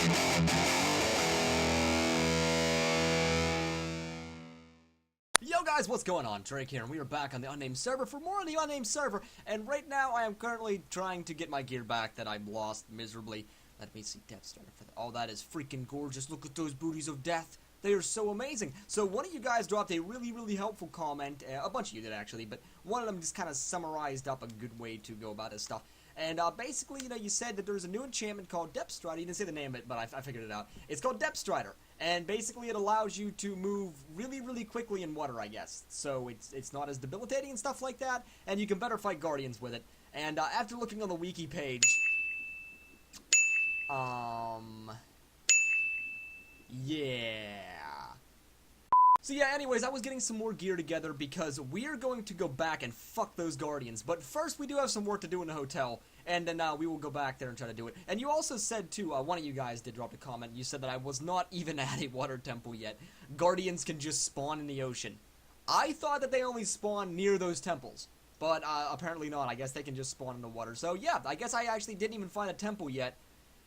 Yo guys, what's going on? Draykke here, and we are back on the Unnamed Server for more on the Unnamed Server, and right now I am currently trying to get my gear back that I've lost miserably. Let me see Death Starter for that. Oh, that is freaking gorgeous. Look at those booties of death. They are so amazing. So one of you guys dropped a really helpful comment. A bunch of you did, actually, but one of them just kind of summarized up a good way to go about this stuff. And basically, you know, you said that there's a new enchantment called Depth Strider. You didn't say the name of it, but I figured it out. It's called Depth Strider. And basically it allows you to move really quickly in water, I guess. So it's not as debilitating and stuff like that. And you can better fight guardians with it. And after looking on the wiki page... yeah. So yeah, anyways, I was getting some more gear together because we're going to go back and fuck those guardians. But first, we do have some work to do in the hotel, and then we will go back there and try to do it. And you also said, too, one of you guys did drop a comment. You said that I was not even at a water temple yet. Guardians can just spawn in the ocean. I thought that they only spawn near those temples, but apparently not. I guess they can just spawn in the water. So yeah, I guess I actually didn't even find a temple yet.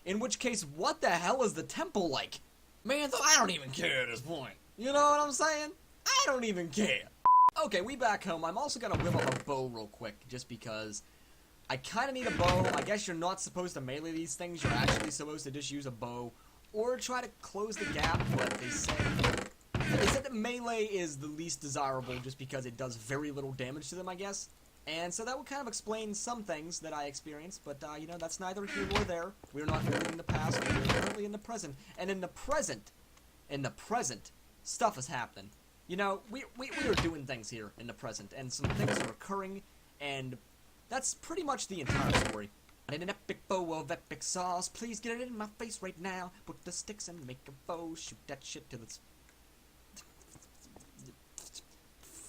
In which case, what the hell is the temple like? Man, I don't even care at this point. You know what I'm saying? I don't even care. Okay, we back home. I'm also gonna whip up a bow real quick, just because I kinda need a bow. I guess you're not supposed to melee these things. You're actually supposed to just use a bow, or try to close the gap, but they said that melee is the least desirable, just because it does very little damage to them, I guess. And so that would kind of explain some things that I experienced, but, you know, that's neither here nor there. We're not living in the past, we're currently in the present. And in the present, stuff is happening. You know, we are doing things here in the present, and some things are occurring, and that's pretty much the entire story. I need an epic bow of epic sauce, please get it in my face right now. Put the sticks and make a bow, shoot that shit till it's...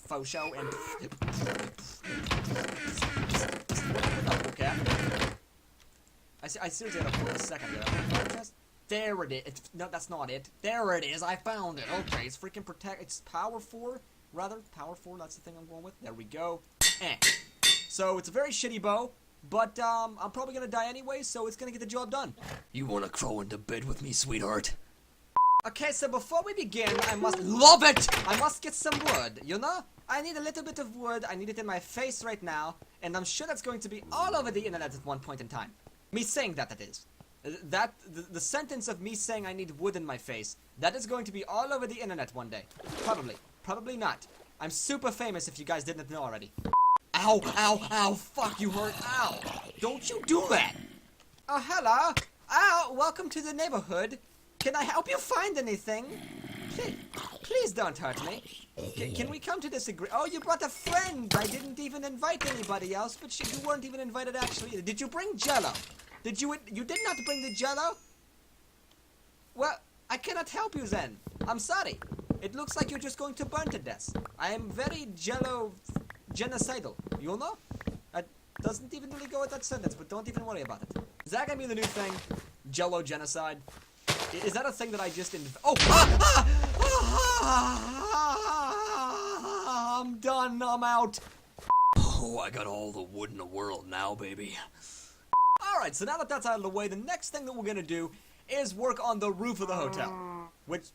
faux show, and... okay. I seriously had a hold a second there. There it is. No, that's not it. There it is. I found it. Okay, it's freaking protect. It's power 4, rather. Power 4, that's the thing I'm going with. There we go. So, it's a very shitty bow, but, I'm probably gonna die anyway, so it's gonna get the job done. You wanna crawl into bed with me, sweetheart? Okay, so before we begin, I must... Love it! I must get some wood, you know? I need a little bit of wood. I need it in my face right now, and I'm sure that's going to be all over the internet at one point in time. Me saying that is. The sentence of me saying I need wood in my face, that is going to be all over the internet one day. Probably. Probably not. I'm super famous if you guys didn't know already. Ow, ow, ow, fuck, you hurt, ow. Don't you do that. Oh, hello. Ow, welcome to the neighborhood. Can I help you find anything? Please don't hurt me. Can we come to this agreement? Oh, you brought a friend. I didn't even invite anybody else, but you weren't even invited actually. Did you bring Jello? You did not bring the Jello? Well, I cannot help you then. I'm sorry. It looks like you're just going to burn to death. I am very Jello genocidal. You know? It doesn't even really go with that sentence, but don't even worry about it. Is that gonna be the new thing? Jello genocide? Is that a thing that I just I'm done. I'm out. Oh, I got all the wood in the world now, baby. Alright, so now that that's out of the way, the next thing that we're gonna do is work on the roof of the hotel. Which...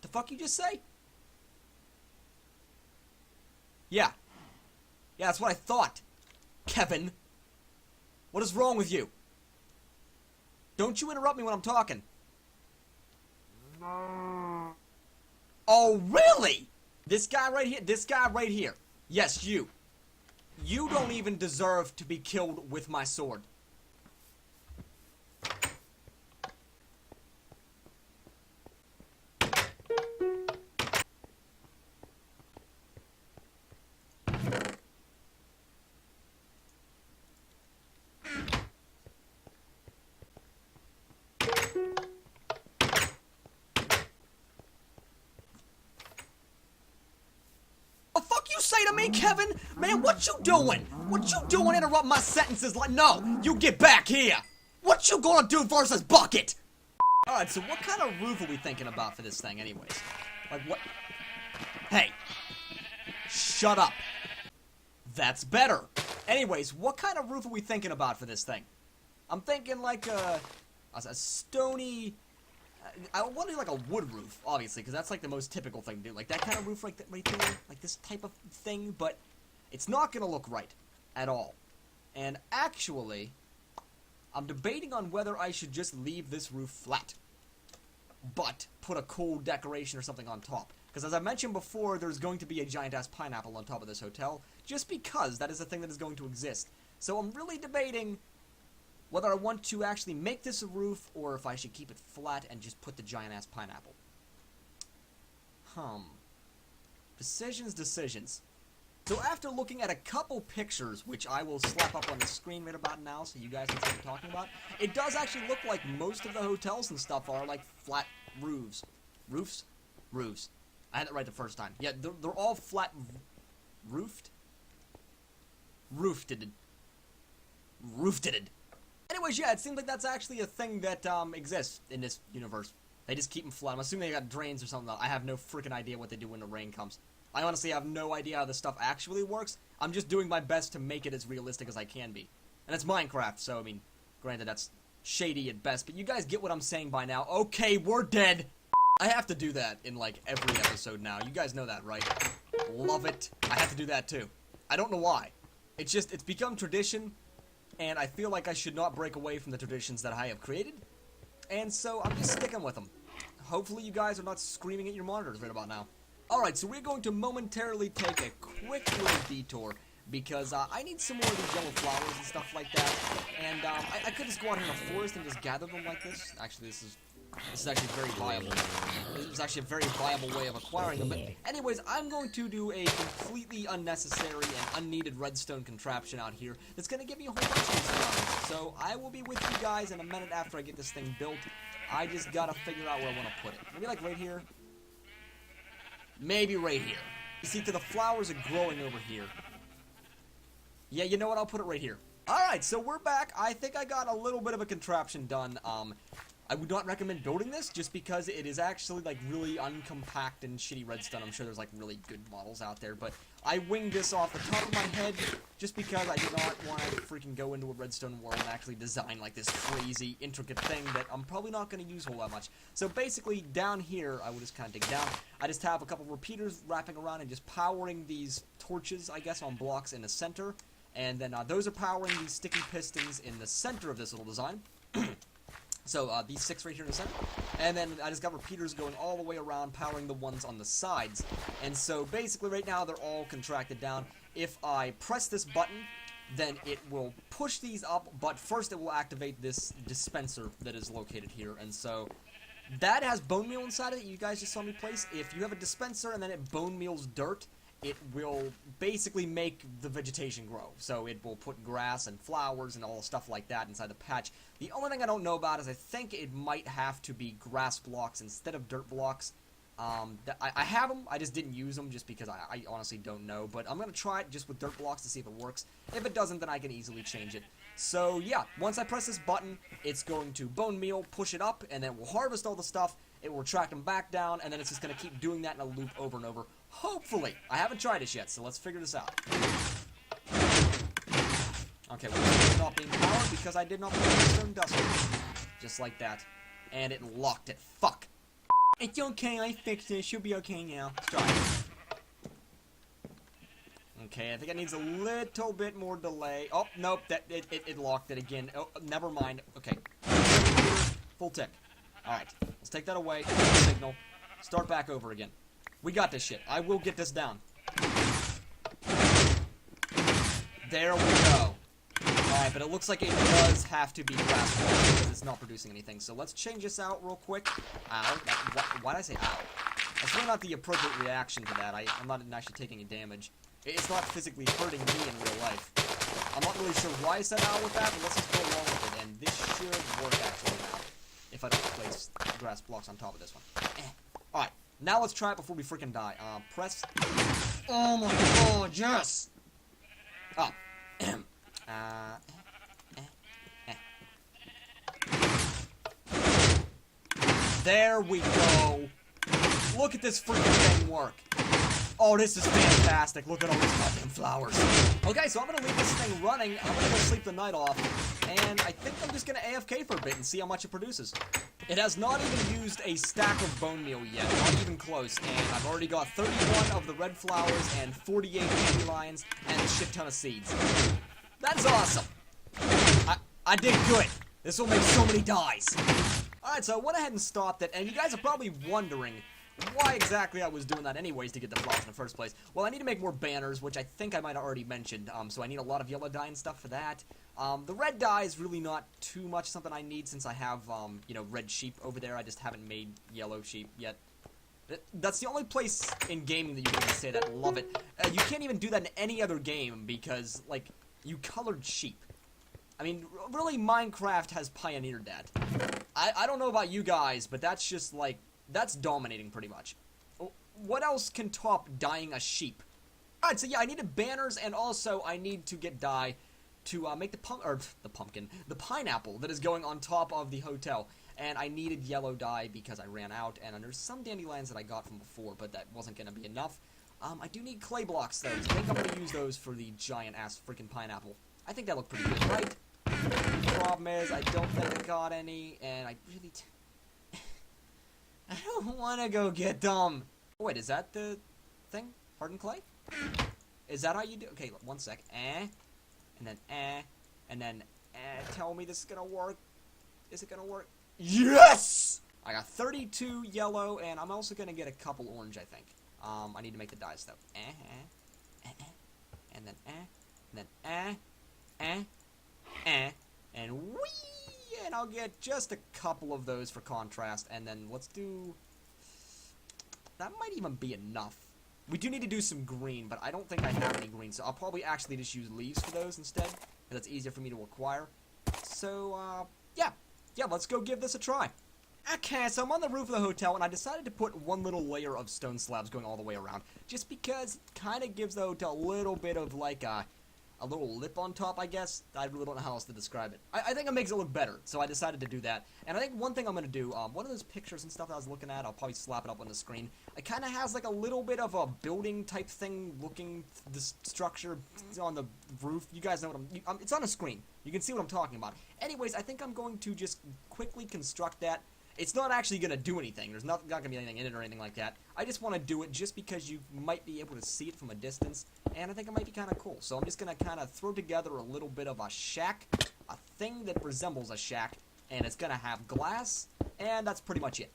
the fuck you just say? Yeah. Yeah, that's what I thought. Kevin. What is wrong with you? Don't you interrupt me when I'm talking. Oh, really? This guy right here. Yes, you. You don't even deserve to be killed with my sword. Say to me, Kevin? Man, what you doing? What you doing interrupt my sentences like, no, you get back here. What you gonna do versus Bucket? Alright, so what kind of roof are we thinking about for this thing anyways? Like what? Hey. Shut up. That's better. Anyways, what kind of roof are we thinking about for this thing? I'm thinking like a stony... I want to do like a wood roof, obviously, because that's like the most typical thing to do. Like that kind of roof right there, like this type of thing, but it's not going to look right at all. And actually, I'm debating on whether I should just leave this roof flat, but put a cool decoration or something on top. Because as I mentioned before, there's going to be a giant-ass pineapple on top of this hotel, just because that is a thing that is going to exist. So I'm really debating whether I want to actually make this a roof, or if I should keep it flat and just put the giant-ass pineapple. Decisions. So after looking at a couple pictures, which I will slap up on the screen right about now so you guys can see what I'm talking about, it does actually look like most of the hotels and stuff are like flat roofs. Roofs? I had it right the first time. Yeah, they're all flat roofed. Roofed. Anyways, yeah, it seems like that's actually a thing that exists in this universe. They just keep them flat. I'm assuming they got drains or something. I have no freaking idea what they do when the rain comes. I honestly have no idea how this stuff actually works. I'm just doing my best to make it as realistic as I can be. And it's Minecraft, so, I mean, granted, that's shady at best, but you guys get what I'm saying by now. Okay, we're dead! I have to do that in, like, every episode now. You guys know that, right? Love it. I have to do that, too. I don't know why. It's become tradition, and I feel like I should not break away from the traditions that I have created. And so, I'm just sticking with them. Hopefully you guys are not screaming at your monitors right about now. Alright, so we're going to momentarily take a quick little detour, because I need some more of these yellow flowers and stuff like that. And I could just go out here in a forest and just gather them like this. Actually, this is actually very viable. This is actually a very viable way of acquiring them. But anyways, I'm going to do a completely unnecessary and unneeded redstone contraption out here that's going to give me a whole bunch of these flowers. So I will be with you guys in a minute after I get this thing built. I just got to figure out where I want to put it. Maybe like right here. Maybe right here. You see, the flowers are growing over here. Yeah, you know what? I'll put it right here. Alright, so we're back. I think I got a little bit of a contraption done. I would not recommend building this just because it is actually like really uncompact and shitty redstone. I'm sure there's like really good models out there, but I winged this off the top of my head just because I did not want to freaking go into a redstone world and actually design like this crazy intricate thing that I'm probably not going to use a whole lot much. So basically down here, I will just kind of dig down. I just have a couple repeaters wrapping around and just powering these torches, I guess, on blocks in the center. And then those are powering these sticky pistons in the center of this little design. So, these 6 right here in the center. And then I just got repeaters going all the way around, powering the ones on the sides. And so, basically, right now, they're all contracted down. If I press this button, then it will push these up, but first it will activate this dispenser that is located here. And so, that has bone meal inside of it. You guys just saw me place. If you have a dispenser and then it bone meals dirt, it will basically make the vegetation grow. So it will put grass and flowers and all stuff like that inside the patch. The only thing I don't know about is I think it might have to be grass blocks instead of dirt blocks. I have them, I just didn't use them just because I honestly don't know. But I'm going to try it just with dirt blocks to see if it works. If it doesn't, then I can easily change it. So yeah, once I press this button, it's going to bone meal, push it up, and then it will harvest all the stuff. It will retract them back down, and then it's just going to keep doing that in a loop over and over. Hopefully. I haven't tried this yet, so let's figure this out. Okay, well, it's not being powered because I did not put redstone dust. Just like that. And it locked it. Fuck. It's okay, I fixed it. It should be okay now. Let's try it. Okay, I think it needs a little bit more delay. Oh, nope, it locked it again. Oh, never mind. Okay. Full tick. Alright, let's take that away. Signal. Start back over again. We got this shit. I will get this down. There we go. Alright, but it looks like it does have to be grass because it's not producing anything. So let's change this out real quick. Ow. Why did I say ow? That's really not the appropriate reaction to that. I'm not actually taking any damage. It's not physically hurting me in real life. I'm not really sure why I said ow with that, but let's just go along with it. And this should work actually now. If I don't place grass blocks on top of this one. Alright, now let's try it before we freaking die. Press. Oh my god, yes! Oh. There we go. Look at this freaking thing work. Oh, this is fantastic. Look at all these fucking flowers. Okay, so I'm gonna leave this thing running. I'm gonna go sleep the night off. And I think I'm just gonna AFK for a bit and see how much it produces. It has not even used a stack of bone meal yet, not even close, and I've already got 31 of the red flowers and 48 dandelions and a shit ton of seeds. That's awesome. I did good. This will make so many dyes. Alright, so I went ahead and stopped it, and you guys are probably wondering why exactly I was doing that anyways to get the flowers in the first place. Well, I need to make more banners, which I think I might have already mentioned, so I need a lot of yellow dye and stuff for that. The red dye is really not too much something I need since I have, you know, red sheep over there. I just haven't made yellow sheep yet. That's the only place in gaming that you can even say that. Love it. You can't even do that in any other game because, like, you colored sheep. I mean, really, Minecraft has pioneered that. I don't know about you guys, but that's just, like, that's dominating pretty much. What else can top dyeing a sheep? Alright, so yeah, I needed banners, and also I need to get dye to make the pineapple that is going on top of the hotel. And I needed yellow dye because I ran out, and there's some dandelions that I got from before, but that wasn't going to be enough. I do need clay blocks, though, so I think I'm going to use those for the giant-ass freaking pineapple. I think that looked pretty good, right? The problem is, I don't think I got any, and I really... I don't want to go get them. Oh, wait, is that the thing? Hardened clay? Is that how you do? Okay, one sec. And then and then tell me this is gonna work. Is it gonna work? Yes! I got 32 yellow, and I'm also gonna get a couple orange, I think. I need to make the dyes though. And then and whee! And I'll get just a couple of those for contrast, and then let's do... That might even be enough. We do need to do some green, but I don't think I have any green, so I'll probably actually just use leaves for those instead, because it's easier for me to acquire. So, yeah, let's go give this a try. Okay, so I'm on the roof of the hotel, and I decided to put one little layer of stone slabs going all the way around, just because it kind of gives the hotel a little bit of, like, a little lip on top, I guess. I really don't know how else to describe it. I think it makes it look better, so I decided to do that. And I think one thing I'm going to do, one of those pictures and stuff that I was looking at, I'll probably slap it up on the screen. It kind of has like a little bit of a building type thing looking, this structure on the roof. You guys know what it's on a screen. You can see what I'm talking about. Anyways, I think I'm going to just quickly construct that. It's not actually going to do anything. There's not going to be anything in it or anything like that. I just want to do it just because you might be able to see it from a distance, and I think it might be kind of cool. So I'm just going to kind of throw together a little bit of a shack, a thing that resembles a shack, and it's going to have glass, and that's pretty much it.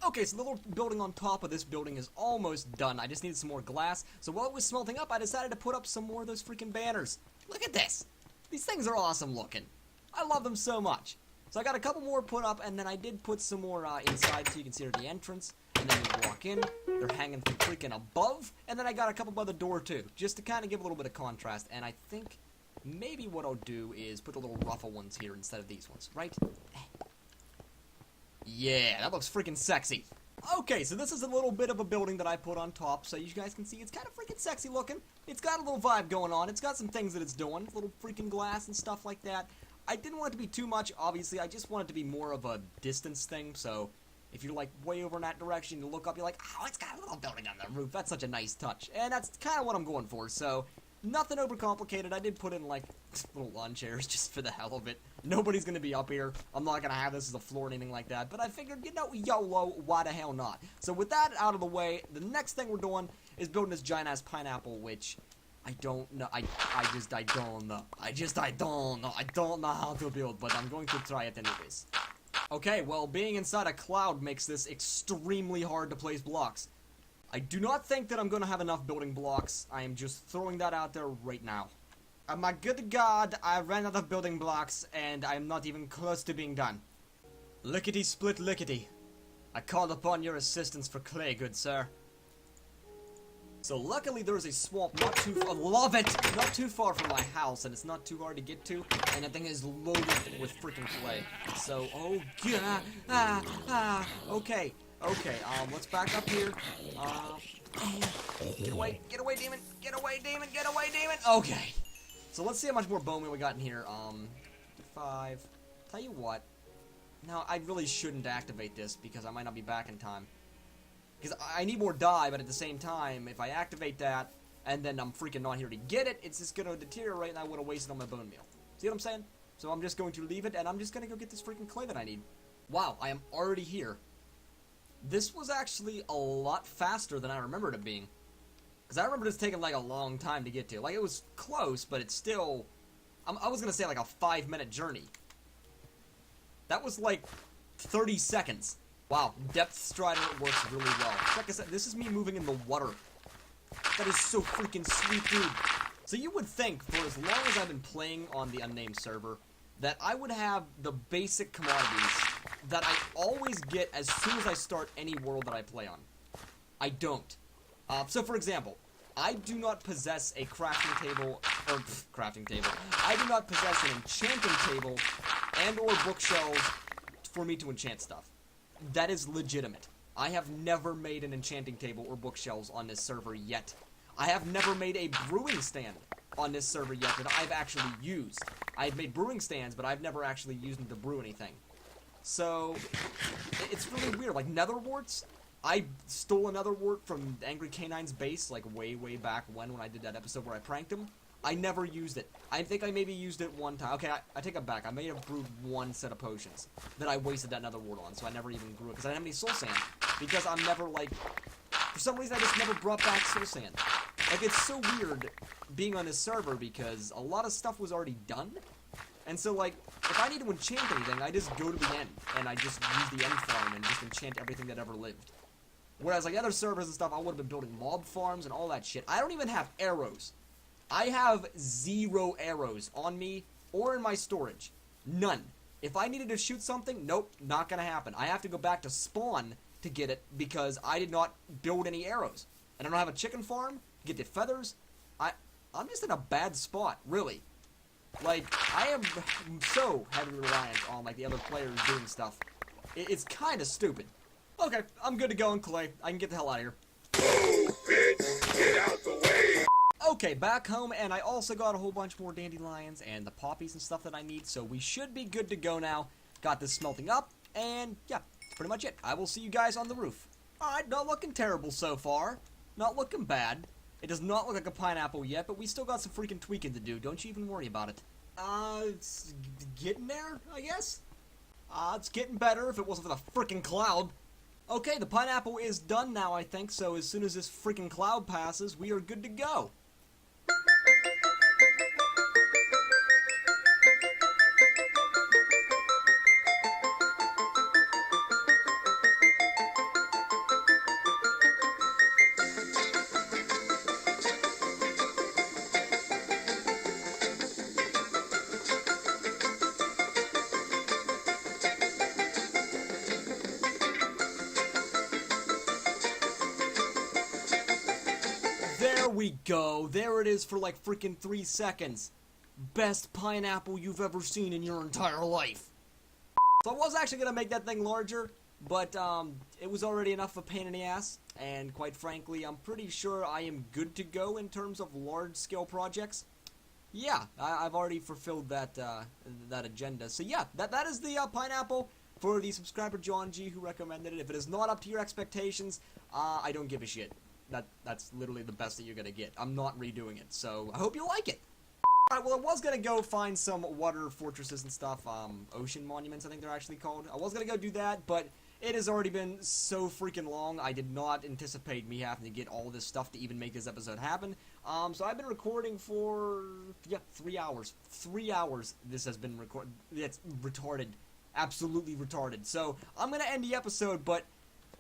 Okay, so the little building on top of this building is almost done. I just needed some more glass. So while it was smelting up, I decided to put up some more of those freaking banners. Look at this. These things are awesome looking. I love them so much. So I got a couple more put up, and then I did put some more inside so you can see the entrance. And then you walk in, they're hanging from freaking above. And then I got a couple by the door too, just to kind of give a little bit of contrast. And I think maybe what I'll do is put the little ruffle ones here instead of these ones, right? Yeah, that looks freaking sexy. Okay, so this is a little bit of a building that I put on top, so you guys can see it's kind of freaking sexy looking. It's got a little vibe going on. It's got some things that it's doing, little freaking glass and stuff like that. I didn't want it to be too much, obviously. I just want it to be more of a distance thing, so if you're, like, way over in that direction, you look up, you're like, oh, it's got a little building on the roof. That's such a nice touch. And that's kind of what I'm going for, so nothing overcomplicated. I did put in, like, little lawn chairs just for the hell of it. Nobody's going to be up here. I'm not going to have this as a floor or anything like that, but I figured, you know, YOLO, why the hell not? So with that out of the way, the next thing we're doing is building this giant-ass pineapple, which... I don't know. I don't know. I don't know how to build, but I'm going to try it anyways. Okay, well, being inside a cloud makes this extremely hard to place blocks. I do not think that I'm going to have enough building blocks. I am just throwing that out there right now. My good God, I ran out of building blocks, and I'm not even close to being done. Lickety split lickety. I call upon your assistance for clay, good sir. So luckily there is a swamp not too far, love it, not too far from my house, and it's not too hard to get to, and that thing is loaded with freaking clay. So, oh god, okay, let's back up here. Get away, demon, get away, demon. Okay, so let's see how much more bone meal we got in here. 5. Tell you what, no, I really shouldn't activate this because I might not be back in time. Because I need more dye, but at the same time, if I activate that, and then I'm freaking not here to get it, it's just gonna deteriorate, and I would have wasted all my bone meal. See what I'm saying? So I'm just going to leave it, and I'm just gonna go get this freaking clay that I need. Wow, I am already here. This was actually a lot faster than I remembered it being. Because I remember this taking like a long time to get to. Like, it was close, but it's still... I was gonna say like a 5-minute journey. That was like 30 seconds. Wow, Depth Strider works really well. Like I said, this is me moving in the water. That is so freaking sweet, dude. So you would think, for as long as I've been playing on the Unnamed server, that I would have the basic commodities that I always get as soon as I start any world that I play on. I don't. So for example, I do not possess a crafting table, or crafting table. I do not possess an enchanting table and or bookshelves for me to enchant stuff. That is legitimate. I have never made an enchanting table or bookshelves on this server yet. I have never made a brewing stand on this server yet that I've actually used. I've made brewing stands, but I've never actually used them to brew anything. So, it's really weird. Like, nether warts, I stole a nether wart from Angry Canine's base, like, way back when I did that episode where I pranked him. I never used it. I think I maybe used it one time. Okay, I take it back. I may have brewed one set of potions that I wasted that nether wart on, so I never even grew it, because I didn't have any soul sand. Because I'm never, like... For some reason, I just never brought back soul sand. Like, it's so weird being on this server, because a lot of stuff was already done. And so, like, if I need to enchant anything, I just go to the end, and I just use the end farm and just enchant everything that ever lived. Whereas, like, other servers and stuff, I would have been building mob farms and all that shit. I don't even have arrows. I have 0 arrows on me or in my storage. None. If I needed to shoot something, nope, not gonna happen. I have to go back to spawn to get it because I did not build any arrows. And I don't have a chicken farm to get the feathers. I'm just in a bad spot, really. Like, I am so heavily reliant on, like, the other players doing stuff. It's kind of stupid. Okay, I'm good to go in clay. I can get the hell out of here. Oh, bitch, get out the way! Okay, back home, and I also got a whole bunch more dandelions and the poppies and stuff that I need, so we should be good to go now. Got this smelting up, and yeah, that's pretty much it. I will see you guys on the roof. Alright, not looking terrible so far. Not looking bad. It does not look like a pineapple yet, but we still got some freaking tweaking to do. Don't you even worry about it. It's getting there, I guess? It's getting better if it wasn't for the freaking cloud. Okay, the pineapple is done now, I think, so as soon as this freaking cloud passes, we are good to go. There we go. There it is for like freaking 3 seconds. Best pineapple you've ever seen in your entire life. So I was actually going to make that thing larger, but it was already enough of a pain in the ass. And quite frankly, I'm pretty sure I am good to go in terms of large-scale projects. Yeah, I've already fulfilled that that agenda. So yeah, that is the pineapple for the subscriber John G who recommended it. If it is not up to your expectations, I don't give a shit. That's literally the best that you're gonna get. I'm not redoing it, so I hope you like it. Alright, well I was gonna go find some water fortresses and stuff, ocean monuments I think they're actually called. I was gonna go do that, but it has already been so freaking long, I did not anticipate me having to get all this stuff to even make this episode happen. So I've been recording for, yeah, 3 hours. 3 hours this has been recorded. It's retarded. Absolutely retarded. So, I'm gonna end the episode, but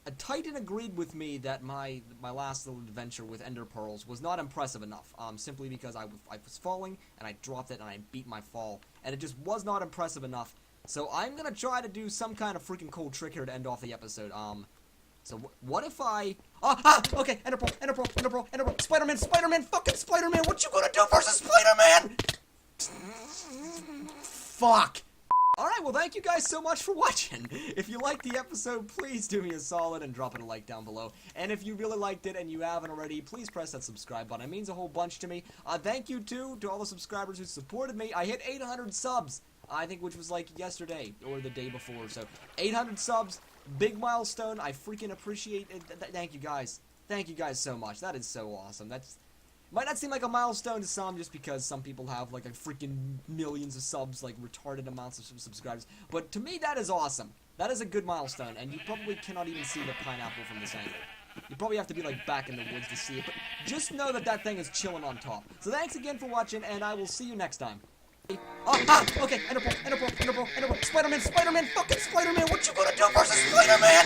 a Titan agreed with me that my last little adventure with Ender Pearls was not impressive enough, simply because I was falling, and I dropped it, and I beat my fall, and it just was not impressive enough. So I'm gonna try to do some kind of freaking cool trick here to end off the episode. So what if I... Okay, Ender Pearl, Ender Pearl, Ender Pearl, Ender Pearl, Spider-Man, fucking Spider-Man, what you gonna do versus Spider-Man? Fuck. Alright, well thank you guys so much for watching. If you liked the episode, please do me a solid and drop it a like down below. And if you really liked it and you haven't already, please press that subscribe button. It means a whole bunch to me. Thank you too to all the subscribers who supported me. I hit 800 subs, I think, which was like yesterday or the day before. So 800 subs. Big milestone. I freaking appreciate it. Thank you guys. Thank you guys so much. That is so awesome. That's might not seem like a milestone to some just because some people have like a freaking millions of subs, like retarded amounts of subscribers. But to me, that is awesome. That is a good milestone, and you probably cannot even see the pineapple from this angle. You probably have to be like back in the woods to see it, but just know that that thing is chilling on top. So thanks again for watching, and I will see you next time. Okay, Enderpearl, Spider-Man, fucking Spider-Man, what you gonna do versus Spider-Man?